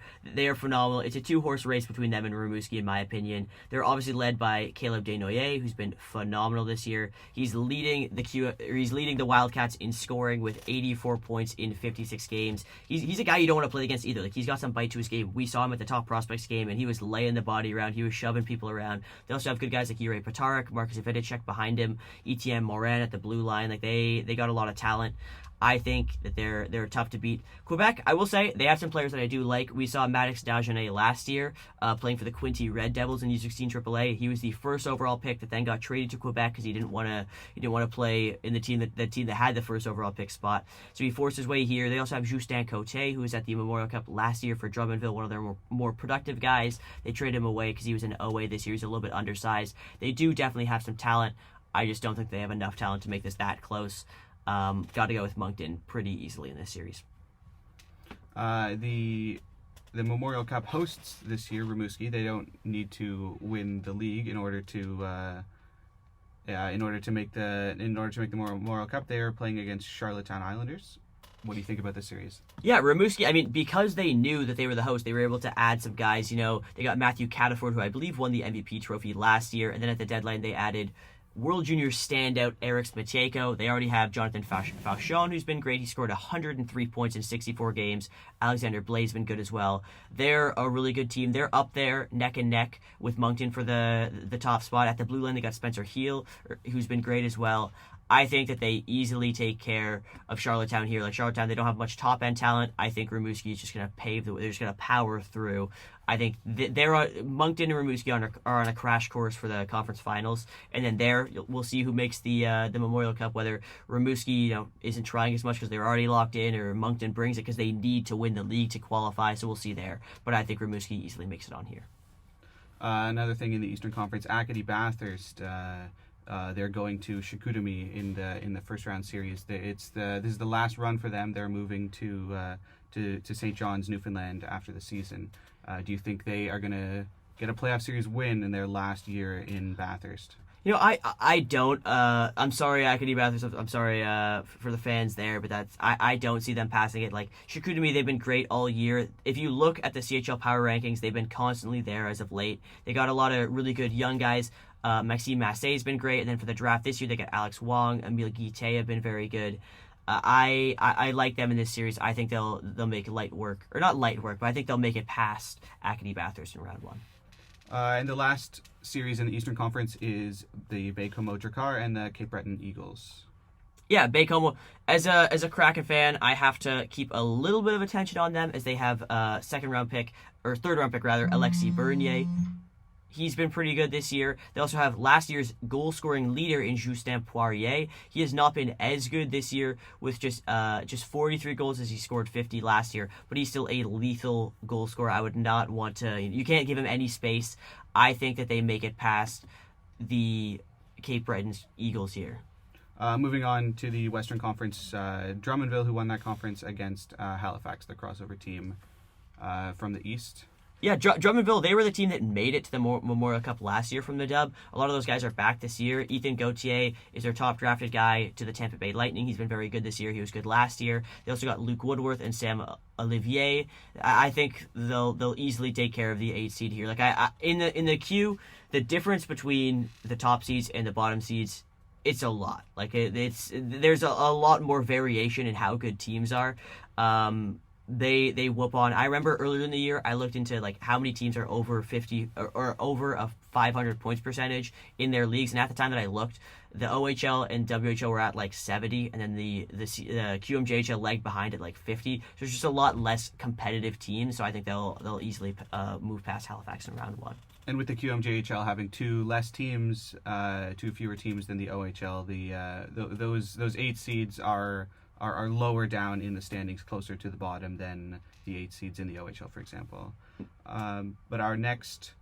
Speaker 1: phenomenal. It's a 2-horse race between them and Rimouski, in my opinion. They're obviously led by Caleb Desnoyers, who's been phenomenal this year. He's leading the Wildcats in scoring with 84 points in 56 games. He's a guy you don't want to play against either. Like he's got some bite to his game. We saw him at the Top Prospects game, and he was laying the body around. He was shoving people around. They also have good guys like Juraj Patarik, Marcus Vidicek behind him, Etienne Morin at the blue line. Like they got a lot of talent. I think that they're tough to beat. Quebec, I will say, they have some players that I do like. We saw Maddox Dagenet last year playing for the Quinty Red Devils in U16 AAA. He was the first overall pick that then got traded to Quebec because he didn't want to play in the team that had the first overall pick spot. So he forced his way here. They also have Justin Cote, who was at the Memorial Cup last year for Drummondville, one of their more productive guys. They traded him away because he was an OA this year. He's a little bit undersized. They do definitely have some talent. I just don't think they have enough talent to make this that close. Got to go with Moncton pretty easily in this series.
Speaker 2: The Memorial Cup hosts this year, Rimouski. They don't need to win the league in order to make the Memorial Cup. They are playing against Charlottetown Islanders. What do you think about this series?
Speaker 1: Yeah, Rimouski, I mean, because they knew that they were the host, they were able to add some guys. You know, they got Matthew Cataford, who I believe won the MVP trophy last year, and then at the deadline they added World Junior standout Eric Smatejko. They already have Jonathan Fauchon, who's been great. He scored 103 points in 64 games. Alexander Blaze been good as well. They're a really good team. They're up there neck and neck with Moncton for the top spot. At the blue line, they got Spencer Heel, who's been great as well. I think that they easily take care of Charlottetown here. Like Charlottetown, they don't have much top-end talent. I think Rimouski is just going to pave the way. They're just going to power through. I think Moncton and Rimouski are on a crash course for the conference finals, and then there we'll see who makes the Memorial Cup. Whether Rimouski isn't trying as much because they're already locked in, or Moncton brings it because they need to win the league to qualify. So we'll see there. But I think Rimouski easily makes it on here.
Speaker 2: Another thing in the Eastern Conference, Acadie Bathurst. They're going to Chicoutimi in the first round series. This is the last run for them. They're moving to St. John's, Newfoundland after the season. Do you think they are going to get a playoff series win in their last year in Bathurst?
Speaker 1: You know, I don't. I'm sorry, Acadie Bathurst. I'm sorry for the fans there, but I don't see them passing it. Like Chicoutimi, they've been great all year. If you look at the CHL Power Rankings, they've been constantly there as of late. They got a lot of really good young guys. Maxime Massé has been great, and then for the draft this year, they got Alex Wong, Emile Guité have been very good. I like them in this series. I think they'll make light work, or not light work, but I think they'll make it past Acadie Bathurst in round one.
Speaker 2: And the last series in the Eastern Conference is the Baie-Comeau Drakkar and the Cape Breton Eagles.
Speaker 1: Yeah, Baie-Comeau, as a Kraken fan, I have to keep a little bit of attention on them as they have third round pick, Alexis Bernier. He's been pretty good this year. They also have last year's goal-scoring leader in Justin Poirier. He has not been as good this year with just 43 goals as he scored 50 last year, but he's still a lethal goal scorer. I would not want to... You can't give him any space. I think that they make it past the Cape Breton Eagles here.
Speaker 2: Moving on to the Western Conference, Drummondville, who won that conference against Halifax, the crossover team from the East.
Speaker 1: Yeah, Drummondville, they were the team that made it to the Memorial Cup last year from the dub. A lot of those guys are back this year. Ethan Gauthier is their top drafted guy to the Tampa Bay Lightning. He's been very good this year. He was good last year. They also got Luke Woodworth and Sam Olivier. I think they'll easily take care of the 8 seed here. Like in the queue, the difference between the top seeds and the bottom seeds, it's a lot. Like there's a lot more variation in how good teams are. They whoop on. I remember earlier in the year, I looked into like how many teams are over 50 or over a 500 points percentage in their leagues, and at the time that I looked, the OHL and WHL were at like 70, and then the QMJHL lagged behind at like 50. So there's just a lot less competitive teams. So I think they'll easily move past Halifax in round one.
Speaker 2: And with the QMJHL having two fewer teams than the OHL, those 8 seeds are lower down in the standings, closer to the bottom than the 8 seeds in the OHL, for example. But our next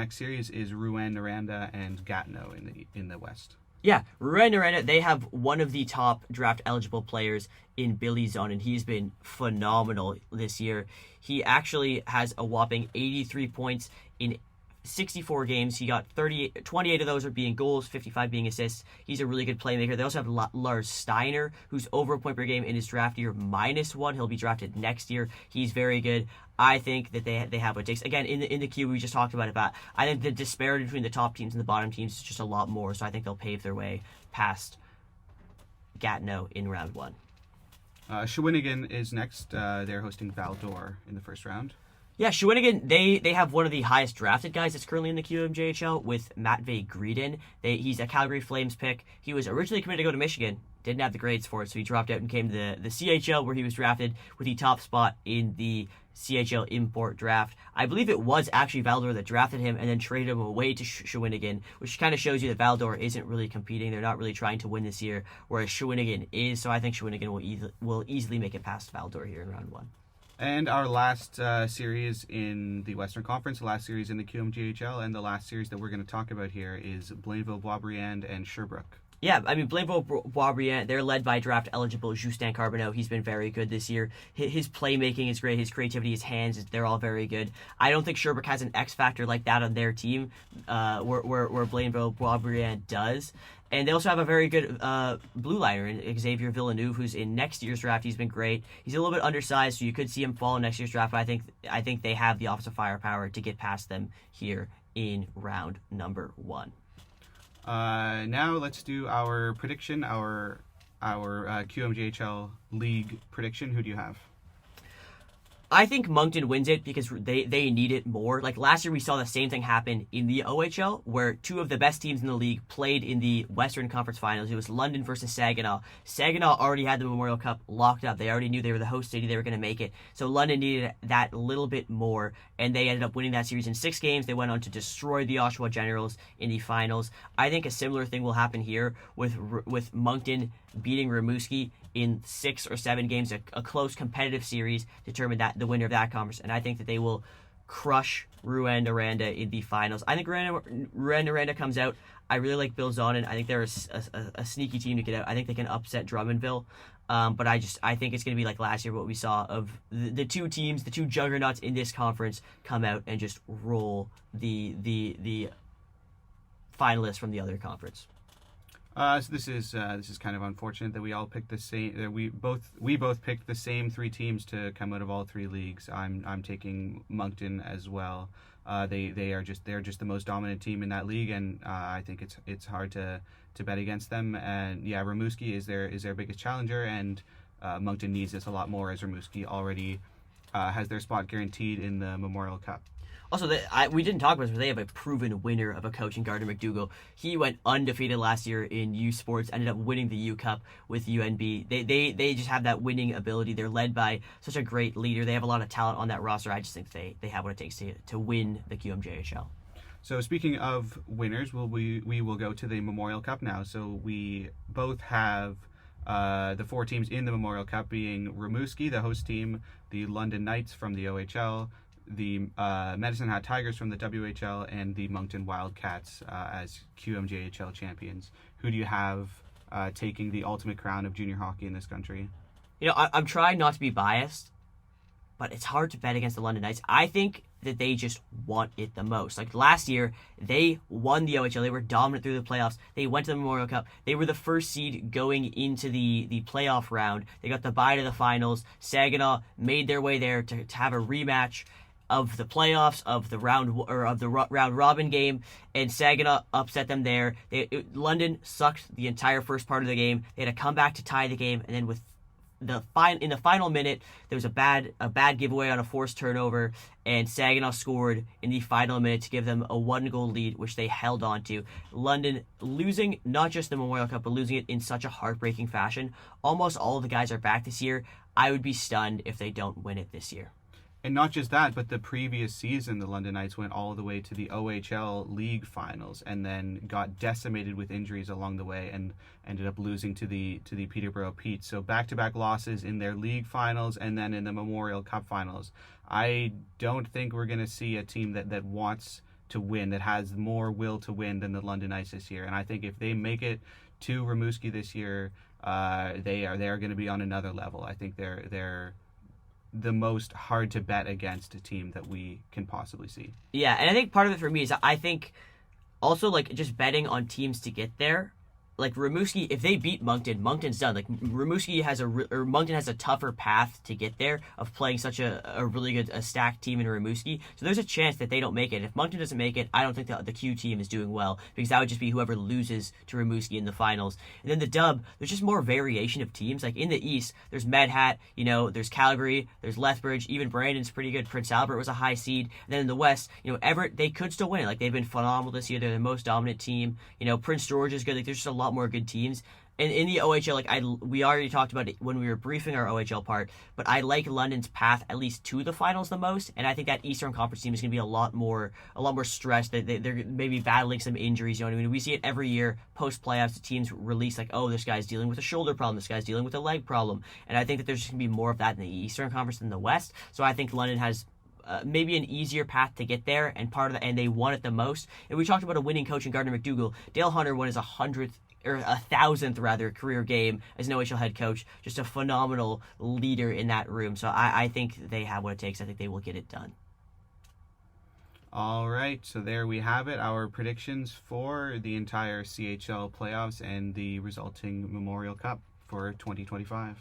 Speaker 2: series is Rouen-Noranda and Gatineau in the West.
Speaker 1: Yeah, Rouen-Noranda, they have one of the top draft eligible players in Billy Zone, and he's been phenomenal this year. He actually has a whopping 83 points in 64 games. He got 28 of those are being goals, 55 being assists. He's a really good playmaker. They also have Lars Steiner, who's over a point per game in his draft year, -1. He'll be drafted next year. He's very good. I think that they have what it takes. Again, in the queue, we just talked about it, but I think the disparity between the top teams and the bottom teams is just a lot more, so I think they'll pave their way past Gatineau in round one.
Speaker 2: Shawinigan is next. They're hosting Val-d'Or in the first round.
Speaker 1: Yeah, Shawinigan, they have one of the highest drafted guys that's currently in the QMJHL with Matvey Greedon. He's a Calgary Flames pick. He was originally committed to go to Michigan, didn't have the grades for it, so he dropped out and came to the CHL, where he was drafted with the top spot in the CHL import draft. I believe it was actually Val-d'Or that drafted him and then traded him away to Shawinigan, which kind of shows you that Val-d'Or isn't really competing. They're not really trying to win this year, whereas Shawinigan is, so I think Shawinigan will easily make it past Val-d'Or here in round one.
Speaker 2: And our last series in the Western Conference, the last series in the QMJHL, and the last series that we're going to talk about here is Blainville, Boisbriand, and Sherbrooke.
Speaker 1: Yeah, I mean, Blainville-Boisbriand, they're led by draft-eligible Justin Carbonneau. He's been very good this year. His playmaking is great. His creativity, his hands, they're all very good. I don't think Sherbrooke has an X factor like that on their team, where Blainville-Boisbriand does. And they also have a very good blue liner in Xavier Villeneuve, who's in next year's draft. He's been great. He's a little bit undersized, so you could see him fall in next year's draft. But I think they have the offensive firepower to get past them here in round number 1.
Speaker 2: Now let's do our prediction, our QMJHL League prediction. Who do you have?
Speaker 1: I think Moncton wins it because they need it more. Like last year, we saw the same thing happen in the OHL, where two of the best teams in the league played in the Western Conference Finals. It was London versus Saginaw. Saginaw already had the Memorial Cup locked up. They already knew they were the host city. They were going to make it. So London needed that little bit more, and they ended up winning that series in 6 games. They went on to destroy the Oshawa Generals in the finals. I think a similar thing will happen here with Moncton beating Rimouski in 6 or 7 games, a close competitive series, determine that the winner of that conference. And I think that they will crush Rouyn-Noranda in the finals. I think Rouyn-Noranda comes out. I really like Bill Zonin. I think they're a sneaky team to get out. I think they can upset Drummondville. But I think it's going to be like last year, what we saw of the two teams, the two juggernauts in this conference come out and just roll the finalists from the other conference.
Speaker 2: So this is kind of unfortunate that we all picked the same. That we both picked the same 3 teams to come out of all 3 leagues. I'm taking Moncton as well. They're just the most dominant team in that league, and I think it's hard to bet against them. And yeah, Rimouski is their biggest challenger, and Moncton needs this a lot more, as Rimouski already has their spot guaranteed in the Memorial Cup.
Speaker 1: Also, we didn't talk about this, but they have a proven winner of a coach in Gardner McDougall. He went undefeated last year in U Sports, ended up winning the U Cup with UNB. They just have that winning ability. They're led by such a great leader. They have a lot of talent on that roster. I just think they have what it takes to win the QMJHL.
Speaker 2: So speaking of winners, we will go to the Memorial Cup now. So we both have the 4 teams in the Memorial Cup being Rimouski, the host team, the London Knights from the OHL, the Medicine Hat Tigers from the WHL, and the Moncton Wildcats as QMJHL champions. Who do you have taking the ultimate crown of junior hockey in this country?
Speaker 1: You know, I'm trying not to be biased, but it's hard to bet against the London Knights. I think that they just want it the most. Like last year, they won the OHL. They were dominant through the playoffs. They went to the Memorial Cup. They were the first seed going into the playoff round. They got the bye to the finals. Saginaw made their way there to have a rematch of the playoffs, of the round robin game, and Saginaw upset them there. London sucked the entire first part of the game. They had to come back to tie the game, and then with in the final minute, there was a bad giveaway on a forced turnover, and Saginaw scored in the final minute to give them a 1-goal lead, which they held on to. London losing not just the Memorial Cup, but losing it in such a heartbreaking fashion. Almost all of the guys are back this year. I would be stunned if they don't win it this year.
Speaker 2: And not just that, but the previous season, the London Knights went all the way to the OHL League Finals and then got decimated with injuries along the way and ended up losing to the Peterborough Petes. So back-to-back losses in their league finals and then in the Memorial Cup finals. I don't think we're going to see a team that wants to win, that has more will to win than the London Knights this year. And I think if they make it to Rimouski this year, they are going to be on another level. I think they're the most hard to bet against a team that we can possibly see.
Speaker 1: Yeah, and I think part of it for me is I think also like just betting on teams to get there. Like Rimouski, if they beat Moncton, Moncton's done. Like Moncton has a tougher path to get there of playing such a really good stacked team in Rimouski. So there's a chance that they don't make it. If Moncton doesn't make it, I don't think the Q team is doing well, because that would just be whoever loses to Rimouski in the finals. And then the dub, there's just more variation of teams. Like in the East, there's Medhat, there's Calgary, there's Lethbridge, even Brandon's pretty good. Prince Albert was a high seed. And then in the West, Everett, they could still win it. Like they've been phenomenal this year. They're the most dominant team. Prince George is good. Like there's just a lot more good teams. And in the OHL, we already talked about it when we were briefing our OHL part, but I like London's path at least to the finals the most, and I think that Eastern Conference team is going to be a lot more stressed. They're maybe battling some injuries. You know what I mean? We see it every year post playoffs. The teams release like, oh, this guy's dealing with a shoulder problem, this guy's dealing with a leg problem, and I think that there's just going to be more of that in the Eastern Conference than the West. So I think London has maybe an easier path to get there, and they want it the most. And we talked about a winning coach in Gardner McDougall. Dale Hunter won his 100th or 1,000th rather career game as an OHL head coach. Just a phenomenal leader in that room. So I think they have what it takes. I think they will get it done.
Speaker 2: All right, so there we have it, our predictions for the entire CHL playoffs and the resulting Memorial Cup for 2025.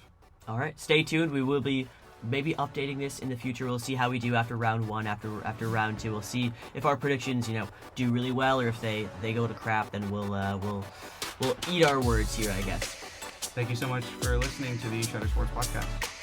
Speaker 1: All right, stay tuned. We will be maybe updating this in the future. We'll see how we do after round 1, after round 2. We'll see if our predictions, do really well, or if they go to crap. Then we'll eat our words here, I guess.
Speaker 2: Thank you so much for listening to the Shutter Sports Podcast.